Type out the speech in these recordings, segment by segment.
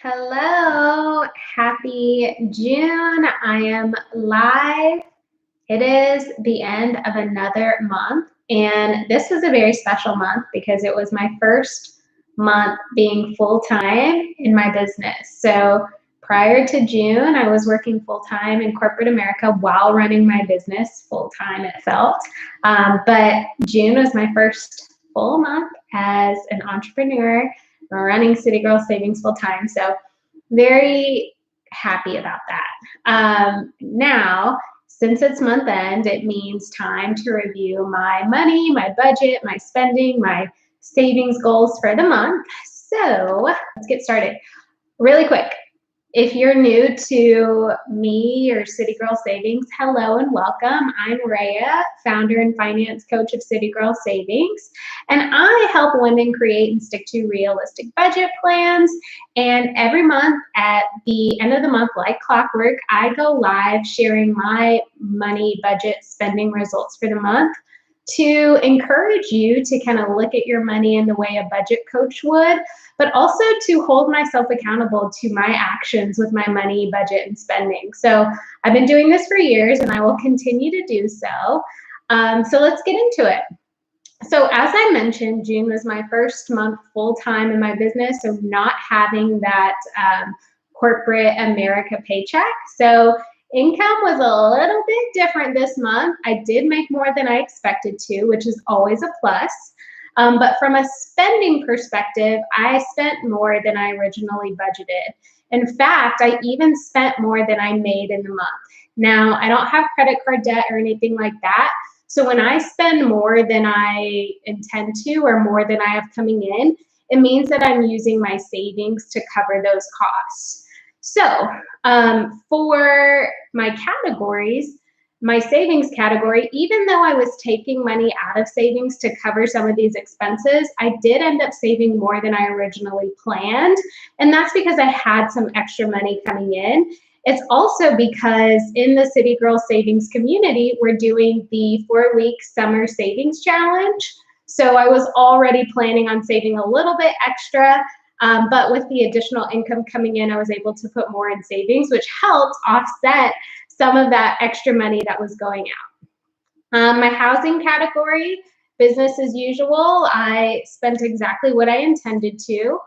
Hello, happy June. I am live. It is the end of another month, and this was a very special month because it was my first month being full-time in my business. So prior to June, I was working full-time in corporate America while running my business full-time, it felt. But June was my first full month as an entrepreneur running City Girl Savings full-time. So very happy about that. Now, since it's month end, it means time to review my money, my budget, my spending, my savings goals for the month. So let's get started. Really quick, if you're new to me or City Girl Savings, hello and welcome. I'm Rhea, founder and finance coach of City Girl Savings, and I help women create and stick to realistic budget plans. And every month at the end of the month, like clockwork, I go live sharing my money, budget, spending results for the month to encourage you to kind of look at your money in the way a budget coach would, but also to hold myself accountable to my actions with my money, budget, and spending. So I've been doing this for years and I will continue to do so. So let's get into it. So as I mentioned, June was my first month full-time in my business, so not having that corporate America paycheck. So income was a little bit different this month. I did make more than I expected to, which is always a plus. But from a spending perspective, I spent more than I originally budgeted. In fact, I even spent more than I made in the month. Now, I don't have credit card debt or anything like that. So when I spend more than I intend to or more than I have coming in, it means that I'm using my savings to cover those costs. So for my categories, my savings category, even though I was taking money out of savings to cover some of these expenses, I did end up saving more than I originally planned. And that's because I had some extra money coming in. It's also because in the City Girl Savings community, we're doing the 4-week summer savings challenge. So I was already planning on saving a little bit extra, but with the additional income coming in, I was able to put more in savings, which helped offset some of that extra money that was going out. My housing category, business as usual, I spent exactly what I intended to.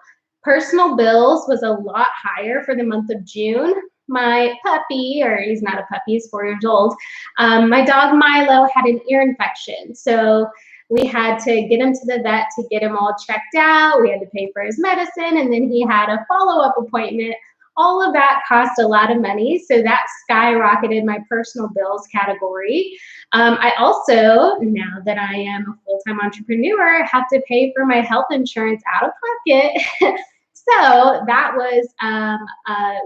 Personal bills was a lot higher for the month of June. My puppy, or he's not a puppy, he's 4 years old, my dog Milo had an ear infection. So we had to get him to the vet to get him all checked out. We had to pay for his medicine, and then he had a follow-up appointment. All of that cost a lot of money, so that skyrocketed my personal bills category. I also, now that I am a full-time entrepreneur, have to pay for my health insurance out of pocket. So that was a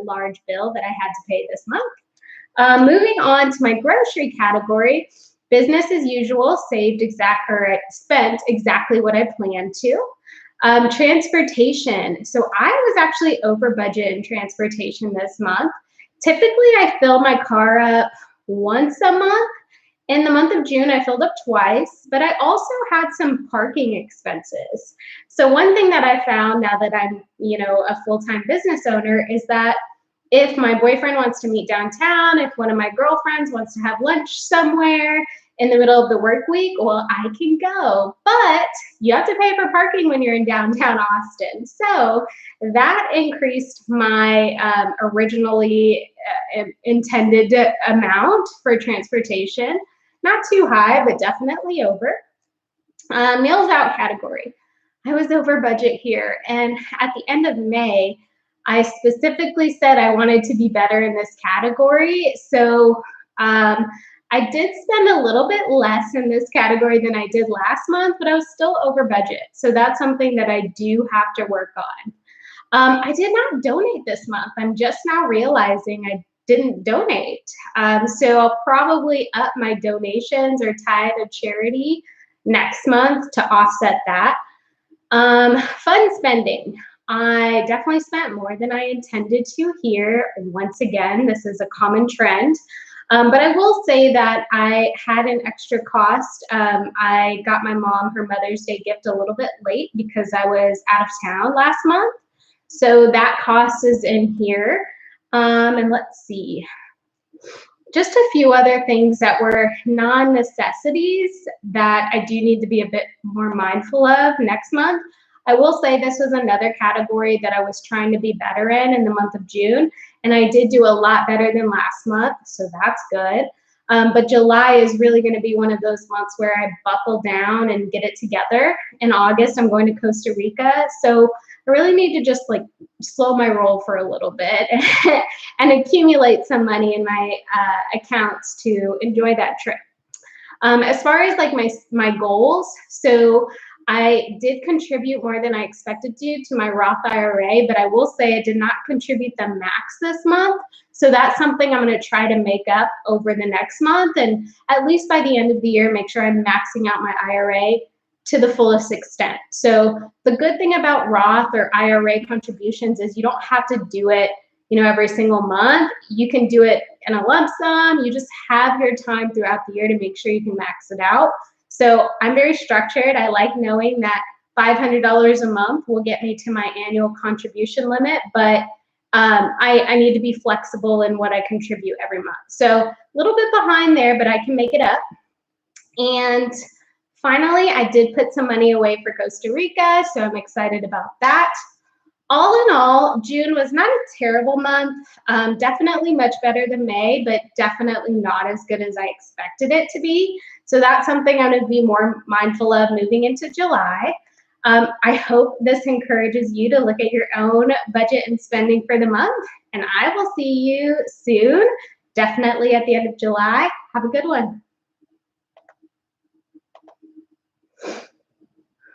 large bill that I had to pay this month. Moving on to my grocery category, business as usual, spent exactly what I planned to. Transportation. So I was actually over budget in transportation this month. Typically, I fill my car up once a month. In the month of June, I filled up twice, but I also had some parking expenses. So one thing that I found now that I'm, a full-time business owner is that if my boyfriend wants to meet downtown, if one of my girlfriends wants to have lunch somewhere in the middle of the work week, well, I can go. But you have to pay for parking when you're in downtown Austin. So that increased my originally intended amount for transportation. Not too high, but definitely over. Meals out category. I was over budget here. And at the end of May, I specifically said I wanted to be better in this category. So I did spend a little bit less in this category than I did last month, but I was still over budget. So that's something that I do have to work on. I did not donate this month. I'm just now realizing I didn't donate. So I'll probably up my donations or tie to charity next month to offset that. Fun spending. I definitely spent more than I intended to here. And once again, this is a common trend. But I will say that I had an extra cost. I got my mom her Mother's Day gift a little bit late because I was out of town last month. So that cost is in here. And let's see, just a few other things that were non-necessities that I do need to be a bit more mindful of next month. I will say this was another category that I was trying to be better in the month of June, and I did do a lot better than last month, so that's good. But July is really going to be one of those months where I buckle down and get it together. In August, I'm going to Costa Rica, so I really need to just like slow my roll for a little bit and accumulate some money in my accounts to enjoy that trip. As far as like my goals, so I did contribute more than I expected to my Roth IRA, but I will say I did not contribute the max this month. So that's something I'm going to try to make up over the next month, and at least by the end of the year, make sure I'm maxing out my IRA to the fullest extent. So the good thing about Roth or IRA contributions is you don't have to do it, every single month. You can do it in a lump sum. You just have your time throughout the year to make sure you can max it out. So I'm very structured. I like knowing that $500 a month will get me to my annual contribution limit, but I need to be flexible in what I contribute every month. So a little bit behind there, but I can make it up. And finally, I did put some money away for Costa Rica, so I'm excited about that. All in all, June was not a terrible month. Definitely much better than May, but definitely not as good as I expected it to be. So that's something I'm going to be more mindful of moving into July. I hope this encourages you to look at your own budget and spending for the month, and I will see you soon, definitely at the end of July. Have a good one.